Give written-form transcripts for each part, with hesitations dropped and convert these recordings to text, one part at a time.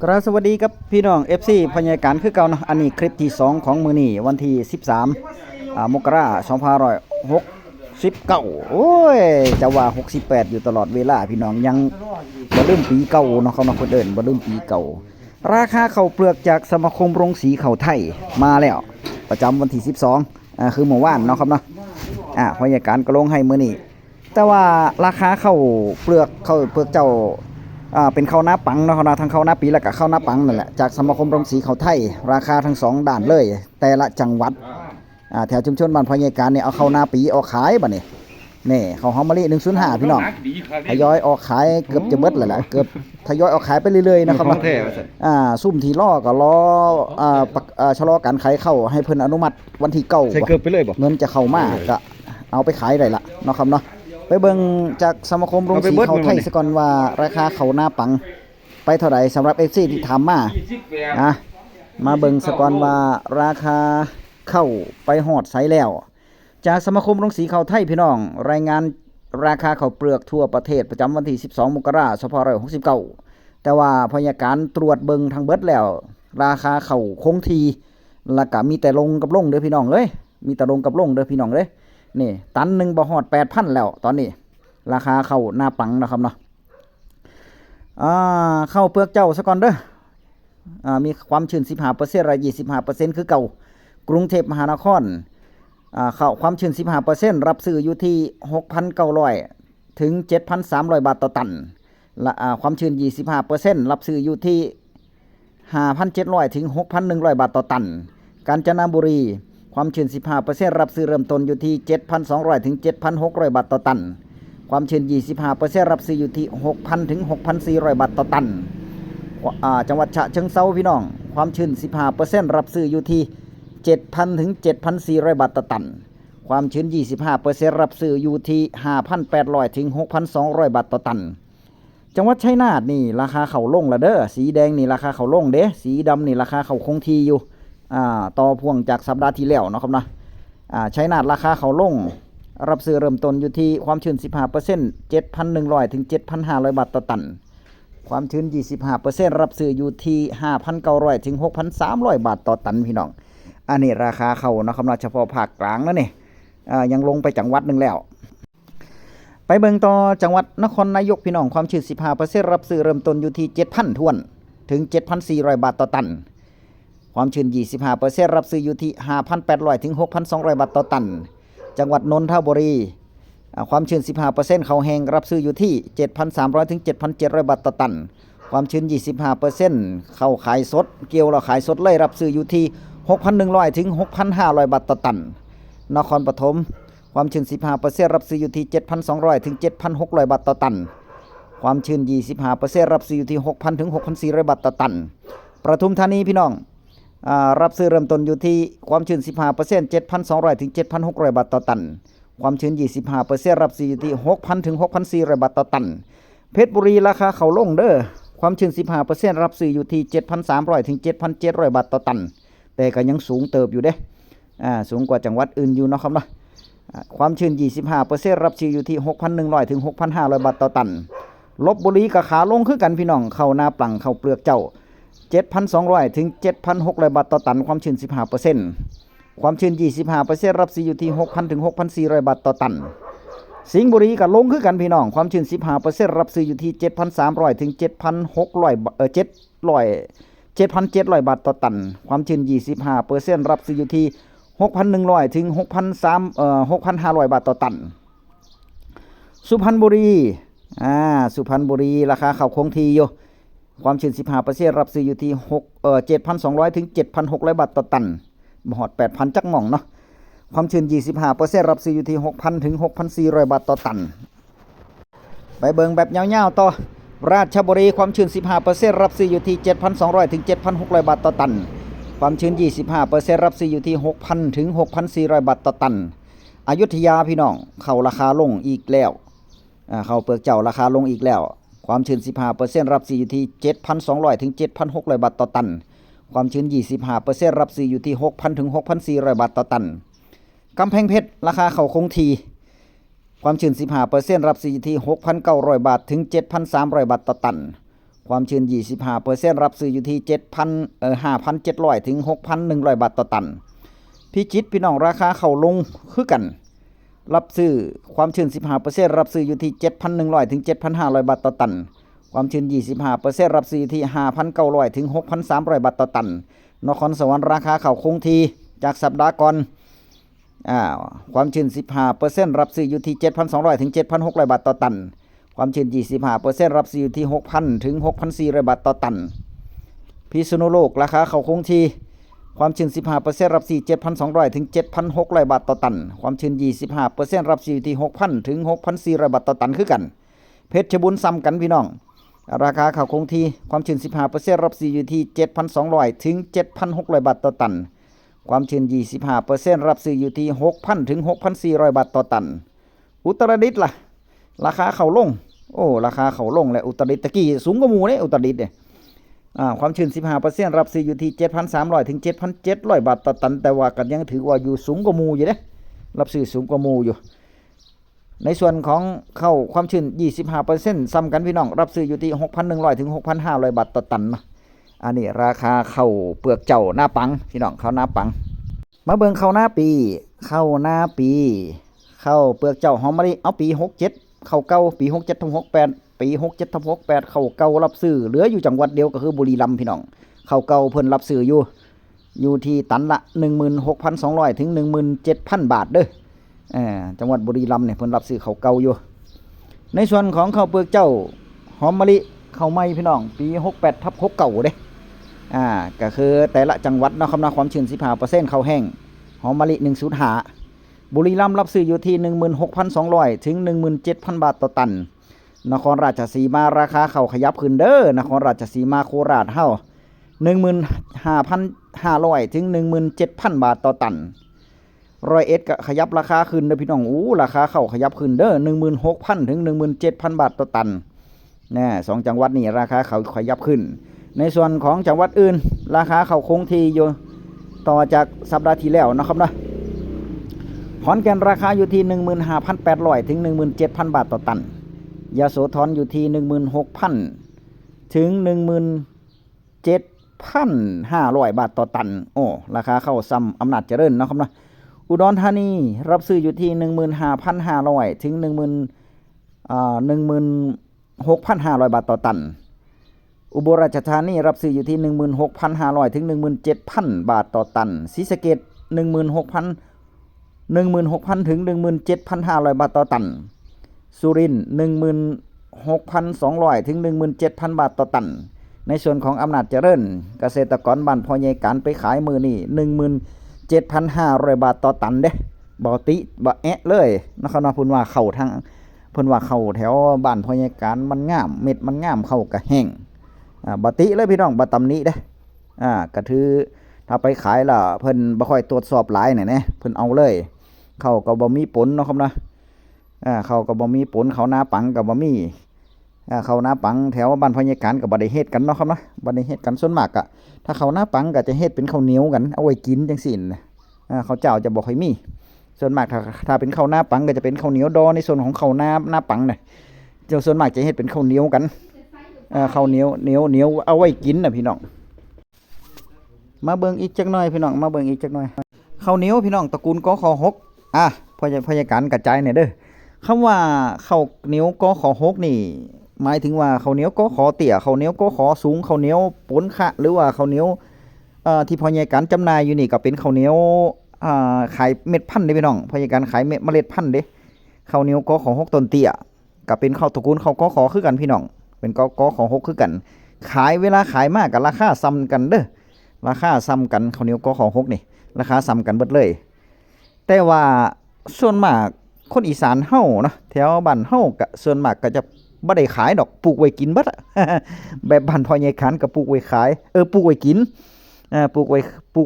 กราบสวัสดีครับพี่น้อง FC พญาการคือเก่านะอันนี้คลิปที่2ของมื้อนี้วันที่13มกราคม2569โอ้ยจะว่า68อยู่ตลอดเวลาพี่น้องยังบ่ลืมปีเก่าเนาะเขาเนาะคนเอิ้นบ่ลืมปีเก่าราคาข้าวเปลือกจากสมาคมโรงสีข้าวไทยมาแล้วประจำวันที่12คือเมื่อวานเนาะครับเนาะพญาการก็ลงให้มื้อนี้แต่ว่าราคาข้าวเปลือกเจ้าเป็นข้าวหน้าปังเนาะนะทั้งข้าวหน้าปีแล้วก็ข้าวหน้าปังนั่นแหละจากสมาคมโรงสีข้าวไทยราคาทั้ง2ด้านเลยแต่ละจังหวัดแถวชุมชนบ้านพญาการเนี่ยเอาข้าวหน้าปีออกขายบัดนี้นี่ข้าวหอมมะลิ105พี่น้องทยอยออกขายเกือบจะหมดแล้วแหละเกือบทยอยออกขายไปเรื่อยๆนะครับซุ่มที่รอก็รอชะลอการขายเข้าให้เพิ่นอนุมัติวันที่9ใส่เกือบไปเลยบ่เงินจะเข้ามาก็เอาไปขายได้ละเนาะครับเนาะไปเบิ่งจากสมาคมโรงสีข้าวไทยซะก่อนว่าราคาข้าวหน้าปังไปเท่าไหร่สำหรับ FC ที่ถามมาเบิ่งซะก่อนว่าราคาเข้าไปฮอดไสแล้วจากสมาคมโรงสีข้าวไทยพี่น้องรายงานราคาข้าวเปลือกทั่วประเทศประจำวันที่12มกราคม2569แต่ว่าพยาการตรวจเบิ่งทางเบิดแล้วราคาข้าวคงที่แล้วก็มีแต่ลงกับลงเด้อพี่น้องเอ้ยมีแต่ลงกับลงเด้อพี่น้องเด้นี่ตันหนึ่งบ่ฮอด 8,000 แล้วตอนนี้ราคาเข้าหน้าปังนะครับเนาะเข้าเปลือกเจ้าซะก่อนเด้อมีความชื้น 15% ระ 25% คือเก่ากรุงเทพมหานครเข้าความชื้น 15% รับซื้ออยู่ที่ 6,900 ถึง 7,300 บาทต่อตันและความชื้น 25% รับซื้ออยู่ที่ 5,700 ถึง 6,100 บาทต่อตันกาญจนบุรีความชื้น 15% รับซื้อเริ่มต้นอยู่ที่ 7,200 ถึง 7,600 บาทต่อตันความชื้น 25% รับซื้ออยู่ที่ 6,000 ถึง 6,400 บาทต่อตันจังหวัดฉะเชิงเทราพี่น้องความชื้น 15% รับซื้ออยู่ที่ 7,000 ถึง 7,400 บาทต่อตันความชื้น 25% รับซื้ออยู่ที่ 5,800 ถึง 6,200 บาทต่อตันจังหวัดชัยนาทนี่ราคาข้าวลงละเด้อสีแดงนี่ราคาข้าวลงเด้สีดำนี่ราคาข้าวคงที่อยู่ต่อพ่วงจากสัปดาห์ที่แล้วเนาะครับนะชัยนาทราคาข้าวลงรับซื้อเริ่มต้นอยู่ที่ความชื้น 15% 7,100 ถึง 7,500 บาทต่อตันความชื้น 25% รับซื้ออยู่ที่ 5,900 ถึง 6,300 บาทต่อตันพี่น้องอันนี้ราคาข้าวเนาะครับนะเฉพาะภาคกลางนะนี่ยังลงไปจังหวัดนึงแล้วไปเบิ่งต่อจังหวัดนครนายกพี่น้องความชื้น 15% รับซื้อเริ่มต้นอยู่ที่ 7,000 ถ้วนถึง 7,400 บาทต่อตันความชื้น 25% รับซื้ออยู่ที่ 5,800 ถึง 6,200 บาทต่อตันจังหวัดนนทบุรีความชื้น 15% ข้าวแห้งรับซื้ออยู่ที่ 7,300 ถึง 7,700 บาทต่อตันความชื้น 25% ข้าวขายสดเกี่ยวแล้วขายสดเลยรับซื้ออยู่ที่ 6,100 ถึง 6,500 บาทต่อตันนครปฐมความชื้น 15% รับซื้ออยู่ที่ 7,200 ถึง 7,600 บาทต่อตันความชื้น 25% รับซื้ออยู่ที่ 6,000 ถึง 6,400 บาทต่อตันปทุมธานีพี่น้องรับซื้อเริ่มต้นอยู่ที่ความชื้น 15% 7,200 ถึง 7,600 บาทต่อตันความชื้น 25% รับซื้ออยู่ที่ 6,000 ถึง 6,400 บาทต่อตันเพชรบุรีราคาข้าวลงเด้อความชื้น 15% รับซื้ออยู่ที่ 7,300 ถึง 7,700 บาทต่อตันแต่ก็ยังสูงเติบอยู่เด้สูงกว่าจังหวัดอื่นอยู่เนาะครับเนาะความชื้น 25% รับซื้ออยู่ที่ 6,100 ถึง 6,500 บาทต่อตันลพบุรีก็ขาลงคือกันพี่น้องข้าวหน้าปังข้าวเปลือกเจ้า7,200 ถึง 7,600 บาทต่อตันความชื้น 15% ความชื้น 25% รับซื้ออยู่ที่ 6,000 ถึง 6,400 บาทต่อตันสิงห์บุรีก็ลงคือกันพี่น้องความชื้น 15% รับซื้ออยู่ที่ 7,300 ถึง 7,700 บาทต่อตันความชื้น 25% รับซื้ออยู่ที่ 6,100 ถึง 6,500 บาทต่อตันสุพรรณบุรีสุพรรณบุรีราคาข้าวคงที่อยู่ความชื้น 15% รับซื้ออยู่ที่7,200 ถึง 7,600 บาทต่อตันบ่ฮอด 8,000 จักหม่องเนาะความชื้น 25% รับซื้ออยู่ที่ 6,000 ถึง 6,400 บาทต่อตันไปเบิ่งแบบยาวๆต่อราชบุรีความชื้น 15% รับซื้ออยู่ที่ 7,200 ถึง 7,600 บาทต่อตันความชื้น 25% รับซื้ออยู่ที่ 6,000 ถึง 6,400 บาทต่อตันอยุธยาพี่น้องเข้าราคาลงอีกแล้วเข้าเปลือกเจ้าราคาลงอีกแล้วความชื้น 15% รับซื้ออยู่ที่ 7,200 ถึง 7,600 บาทต่อตันความชื้น 25% รับซื้ออยู่ที่ 6,000 ถึง 6,400 บาทต่อตันกำแพงเพชรราคาข้าวคงที่ความชื้น 15% รับซื้ออยู่ที่ 6,900 บาทถึง 7,300 บาทต่อตัน ความชื้น 25% รับซื้ออยู่ที่5,700 ถึง 6,100 บาทต่อตันพิจิตรพี่น้องราคาเข้าลงคือกันรับซื้อความชื้น 15% รับซื้ออยู่ที่ 7,100 ถึง 7,500 บาทต่อตันความชื้น 25% รับซื้ออยู่ที่ 5,900 ถึง 6,300 บาทต่อตันนครสวรรค์ราคาเข้าคงที่จากสัปดาห์ก่อนความชื้น 15% รับซื้ออยู่ที่ 7,200 ถึง 7,600 บาทต่อตันความชื้น 25% รับซื้ออยู่ที่ 6,000 ถึง 6,400 บาทต่อตันพิษณุโลกราคาเข้าคงที่ความชื้น 15% รับซื้อ 7,200 ถึง 7,600 บาทต่อตันความชื้น 25% รับซื้ออยู่ที่ 6,000 ถึง 6,400 บาทต่อตันคือกันเพชรบุรีซ้ำกันพี่น้องราคาเข้าคงที่ความชื้น 15% รับซื้ออยู่ที่ 7,200 ถึง 7,600 บาทต่อตันความชื้น 25% รับซื้ออยู่ที่ 6,000 ถึง 6,400 บาทต่อตันอุตรดิตถ์ล่ะราคาเข้าลงราคาเข้าลงและอุตรดิตถ์ตะกี้สูงกว่าหมู่เด้อุตรดิตถ์เนี่ยความชื้น 15% รับซื้ออยู่ที่ 7,300 ถึง 7,700 บาทต่อตันแต่ว่าก็ยังถือว่าอยู่สูงกว่าหมู่อยู่เด้รับซื้อสูงกว่าหมู่อยู่ในส่วนของข้าวความชื้น 25% ซ้ำกันพี่น้องรับซื้ออยู่ที่ 6,100 ถึง 6,500 บาทต่อตันนะอันนี้ราคาข้าวเปลือกเจ้าหน้าปังพี่น้องข้าวหน้าปังมาเบิ่งข้าวหน้าปีข้าวหน้าปีข้าวเปลือกเจ้าหอมมะลิเอาปี67ข้าวเก่าปี67ถึง68ปี67ถึง68ข้าวเก่ารับซื้อเหลืออยู่จังหวัดเดียวก็คือบุรีรัมย์พี่น้องข้าวเก่าเพิ่นรับซื้ออยู่ที่ตันละ 16,200 ถึง 17,000 บาทเด้อจังหวัดบุรีรัมย์เนี่ยเพิ่นรับซื้อข้าวเก่าอยู่ในส่วนของข้าวเปลือกเจ้าหอมมะลิข้าวใหม่พี่น้องปี68ทับ69เด้ก็คือแต่ละจังหวัดเนาะครับนะความชื้น 15% ข้าวแห้งหอมมะลิ105บุรีรัมย์รับซื้ออยู่ที่ 16,200 ถึง 17,000 บาทต่อตันนครราชสีมาราคาข้าวขยับขึ้นเด้อนครราชสีมาโคราชเฮา 15,500 ถึง 17,000 บาทต่อตัน101ก็ขยับราคาขึ้นเด้อพี่น้องราคาข้าวขยับขึ้นเด้อ 16,000 ถึง 17,000 บาทต่อตัน2จังหวัดนี้ราคาข้าวขยับขึ้นในส่วนของจังหวัดอื่นราคาข้าวคงที่อยู่ต่อจากสัปดาห์ที่แล้วนะครับนะขอนแก่นราคาอยู่ที่ 15,800 ถึง 17,000 บาทต่อตันยโสธรอยู่ที่ 16,000 ถึง 17,500 บาทต่อตันราคาข้าวซ้ำอำนาจเจริญนะครับนะอุดรธานีรับซื้ออยู่ที่ 15,500 ถึง 16,500 บาทต่อตันอุบลราชธานีรับซื้ออยู่ที่ 16,500 ถึง 17,000 บาทต่อตันศรีสะเกษ 16,000 ถึง 17,500 บาทต่อตันสุรินทร์ 16,200 ถึง 17,000 บาทต่อตันในส่วนของอำนาจเจริญเกษตรกรบ้านพ่อใหญ่การไปขายมื้อนี้ 17,500 บาทต่อตันเด้บ่ติบ่แอะเลยนะครับเพิ่นว่าเข้าทางเพิ่นว่าเข้าแถวบ้านพ่อใหญ่การมันงามเม็ดมันงามเข้าก็แห้งบ่ติเลยพี่น้องบ่ตำหนิเด้ก็ถือถ้าไปขายล่ะเพิ่นบ่ค่อยตรวจสอบหลายน่ะนะเพิ่นเอาเลยเข้าก็บ่มีผลเนาะครับนะเข้าก็บ่มีผลเขาหน้าปังก็บ่มีเข้าหน้าปังแถวบ้านพ่อใหญ่การก็บ่ได้เฮ็ดกันเนาะครับนะบ่ได้เฮ็ดกันส่วนมากก็ถ้าเข้าหน้าปังก็จะเฮ็ดเป็นข้าวเหนียวกันเอาไว้กินจังซี่น่ะข้าวเจ้าจะบ่ค่อยมีส่วนมากถ้าเป็นข้าวหน้าปังก็จะเป็นข้าวเหนียวดอในส่วนของข้าวหน้าปังน่ะส่วนมากจะเฮ็ดเป็นข้าวเหนียวกันข้าวเหนียวเอาไว้กินน่ะพี่น้องมาเบิ่งอีกจักหน่อยพี่น้องมาเบิ่งอีกจักหน่อยข้าวเหนียวพี่น้องตระกูลกข6พ่อใหญ่การกระจายหน่อยเด้อคำว่าข้าวเหนียวกข6นี่หมายถึงว่าข้าวเหนียวกขเตี้ยข้าวเหนียวกขสูงข้าวเหนียวปนขะหรือว่าข้าวเหนียวที่พ่อใหญ่การจำหน่ายอยู่นี่ก็เป็นข้าวเหนียวขายเม็ดพันธุ์เด้พี่น้องพ่อใหญ่การขายเมล็ดพันธุ์เด้ข้าวเหนียวกข6ต้นเตี้ยก็เป็นข้าวตระกูลข้าวกขคือกันพี่น้องเป็นกข6คือกันขายเวลาขายมากกับราคาซ้ำกันเด้อราคาซ้ำกันข้าวเหนียวกข6นี่ราคาซ้ำกันเบิดเลยแต่ว่าส่วนมากคนอีสานเฮาเนาะแถวบ้านเฮาก็ส่วนมากก็จะบ่ได้ขายดอกปลูกไว้กินเบิดแบบบ้านพ่อใหญ่ขันก็ปลูกไว้ขายปลูกไว้กินปลูกไ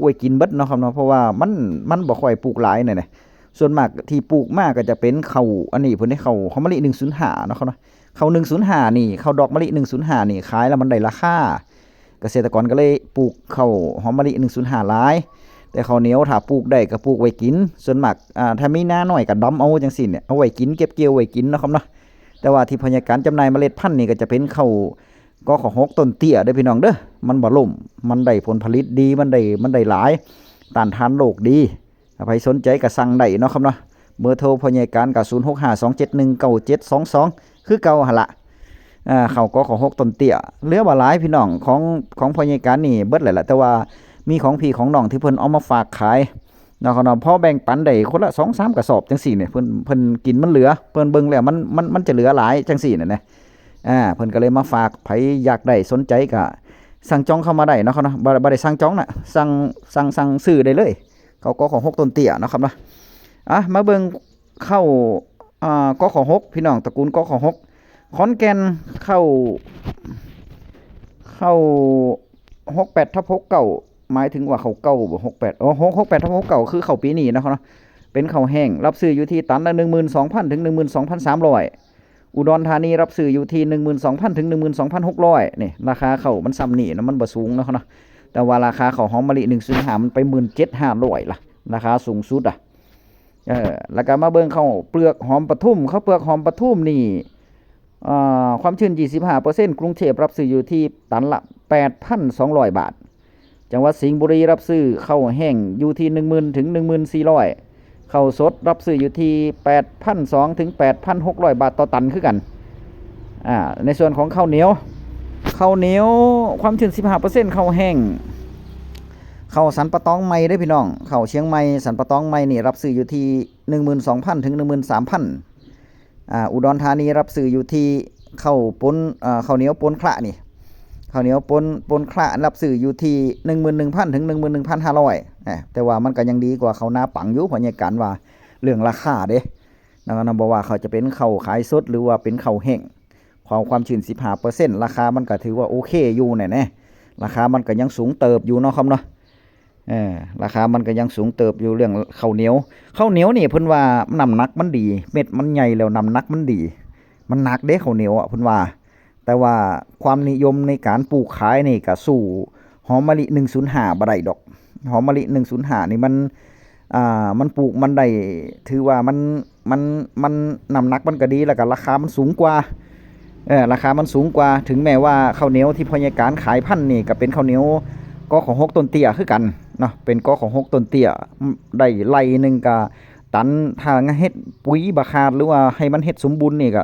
ว้กินเบิดเนาะครับเนาะเพราะว่ามันบ่ค่อยปลูกหลายนี่ส่วนมากที่ปลูกมากก็จะเป็นข้าวอันนี้เพิ่นได้ข้าวหอมมะลิ105เนาะครับเนาะข้าว105นี่ข้าวดอกมะลิ105นี่ขายแล้วมันได้ราคาเกษตรกรก็เลยปลูกข้าวหอมมะลิ105หลายแต่ข้าวเหนียวถ้าปลูกได้ก็ปลูกไว้กินส่วนมากถ้ามีหน้าน้อยก็ดำเอาจังซี่เนี่ยเอาไว้กินเก็บเกี่ยวไว้กินเนาะครับเนาะแต่ว่าที่พยาการจำหน่ายเมล็ดพันธุ์นี่ก็จะเป็นข้าว ก็ขอ6ต้นเตี้ยเด้อพี่น้องเด้อมันบ่ล่มมันได้ผลผลิตดีมันได้หลายต้านทานโรคดีใครสนใจก็สั่งได้เนาะครับเนาะเบอร์โทรพ่อใหญ่การก็0652719722คือเก่าหั่นล่ะเขาก็ขอ6ต้นเตี้ยเหลือบ่หลายพี่น้องของพ่อใหญ่การนี่เบิดแล้วล่ะแต่ว่ามีของพี่ของน้องที่เพิ่นเอามาฝากขายเนาะครับเนาะพอแบ่งปันได้คนละ 2-3 กระสอบจังซี่เนี่ยเพิ่นกินมันเหลือเพิ่นเบิ่งแล้วมันจะเหลือหลายจังซี่น่ะนะเพิ่นก็เลยมาฝากไผอยากได้สนใจก็สั่งจองเข้ามาได้เนาะครับเนาะบ่ได้สั่งจองน่ะสั่งซื้อได้เลยเขาก็ของ6ต้นเตี้ยเนาะครับเนาะมาเบิ่งเข้าก็ของ6พี่น้องตระกูลก็ของ6ขอนแก่นเข้า68/69หมายถึงว่าเขาเก่าบ่6868/69คือเขาปีนี้นะครับเนาะเป็นข้าวแห้งรับซื้ออยู่ที่ตันละ 12,000 ถึง 12,300 อุดรธานีรับซื้ออยู่ที่ 12,000 ถึง 12,600 นี่ราคาเขามันซ้ำนี่นะมันบ่สูงนะครับเนาะแต่ว่าราคาข้าวหอมมะลิ105มันไป 17,500 ล่ะราคาสูงสุดแล้วก็มาเบิ่งข้าวเปลือกหอมปทุมข้าวเปลือกหอมปทุมนี่ความชื้น 25% กรุงเทพรับซื้ออยู่ที่ตันละ 8,200 บาทจังหวัดสิงห์บุรีรับซื้อข้าวแห้งอยู่ที่ 10,000 ถึง 14,000 ข้าวสดรับซื้ออยู่ที่ 8,200 ถึง 8,600 บาทต่อตันคือกันในส่วนของข้าวเหนียวความชื้น 15% ข้าวแห้งข้าวสันปะตองใหม่ได้พี่น้องข้าวเชียงใหม่สันปะตองใหม่นี่รับซื้ออยู่ที่ 12,000 ถึง 13,000 อุดรธานีรับซื้ออยู่ที่ข้าวปนข้าวเหนียวปนคละนี่ข้าวเหนียวปนคละรับซื้ออยู่ที่ 11,000 ถึง 11,500 แต่ว่ามันก็ยังดีกว่าข้าวหน้าปังอยู่เพราะใหญ่กันว่าเรื่องราคาเด้นะบอกว่าเขาจะเป็นข้าวขายสดหรือว่าเป็นข้าวแห้งความชื้น 15% ราคามันก็ถือว่าโอเคอยู่แน่ราคามันก็ยังสูงเติบอยู่เนาะครับเนาะราคามันก็ยังสูงเติบอยู่เรื่องข้าวเหนียวนี่เพิ่นว่าน้ำหนักมันดีเม็ดมันใหญ่แล้วน้ำหนักมันดีมันหนักเด้ข้าวเหนียวเพิ่นว่าแต่ว่าความนิยมในการปลูกขายนี่ก็สู้หอมมะลิ105บ่ได้ดอกหอมมะลิ105นี่มันปลูกมันได้ถือว่ามันน้ำหนักมันก็ดีแล้วก็ราคามันสูงกว่าราคามันสูงกว่าถึงแม้ว่าข้าวเหนียวที่พยาการขายพันนี่ก็เป็นข้าวเหนียวก็ของ6ต้นเตี้ยคือกันเนาะเป็นก็ของ6ต้นเตี้ยได้ไร่นึงก็ตันถ้าเฮ็ดปุ๋ยบ่ขาดหรือว่าให้มันเฮ็ดสมบูรณ์นี่ก็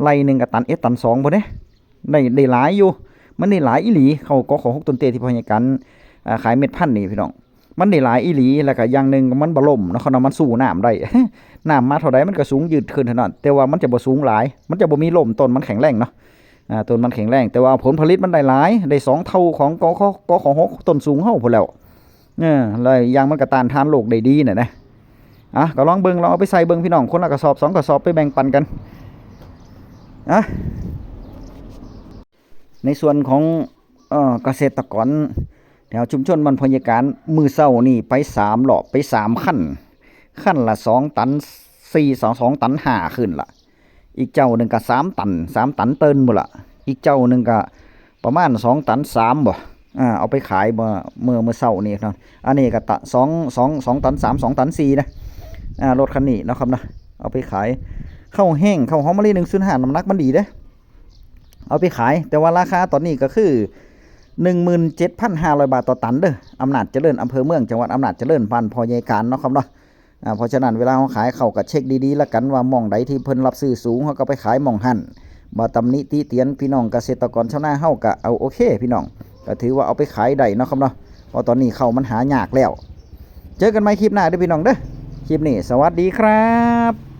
ไร่นึงก็ตันตัน2บ่เด้ได้หลายอยู่มันได้หลายอีหลีเขาก็ของ6ต้นเตี้ยที่พยาการขายเม็ดพันธุ์นี่พี่น้องมันได้หลายอีหลีแล้วก็อย่างนึงมันบ่ล่มเนาะมันสู้น้ำได้ น้ำมาเท่าใดมันก็สูงยืดขึ้นเท่านั้นแต่ว่ามันจะบ่สูงหลายมันจะบ่มีลมต้นมันแข็งแรงเนาะต้นมันแข็งแรงแต่ว่าผลผลิตมันได้หลายได้2เท่าของกของ6ต้นสูงเฮาพุ่นแล้วเลยอย่างมันก็ต้านทานโรคได้ดีน่ะนะก็ลองเอาไปใส่เบิ่งพี่น้องคนละกระสอบ2กระสอบไปแบ่งปันกันในส่วนของเกษตรกรแถวชุมชนมันพยาการมือเช้านี่ไป3รอบไป3ขั้นละ2ตัน2ตัน5ขึ้นล่ะอีกเจ้านึงก็3ตันเติ้นหมดล่ะอีกเจ้านึงก็ประมาณ2ตัน3บ่เอาไปขายเมื่อเช้านี่เนาะอันนี้ก็2ตัน3 2ตัน4นะรถคันนี้เนาะครับนะเอาไปขายข้าวแห้งข้าวหอมมะลิ105น้ำหนักมันดีเด้เอาไปขายแต่ว่าราคาตอนนี้ก็คือ 17,500 บาทต่อตันเด้ออำนาจเจริญอำเภอเมืองจังหวัดอำนาจเจริญบ้านพ่อใหญ่การเนาะครับเนาะเพราะฉะนั้นเวลาเขาขายเขาก็เช็คดีๆแล้วกันว่าหม่องใดที่เพิ่นรับซื้อสูงเขาก็ไปขายหม่องหั่นบ่ตำหนิติเตียนพี่น้องเกษตรกรชาวนาเฮาก็เอาโอเคพี่น้องก็ถือว่าเอาไปขายได้เนาะครับเนาะเพราะตอนนี้ข้าวมันหายากแล้วเจอกันใหม่คลิปหน้าเด้อพี่น้องเด้อคลิปนี้สวัสดีครับ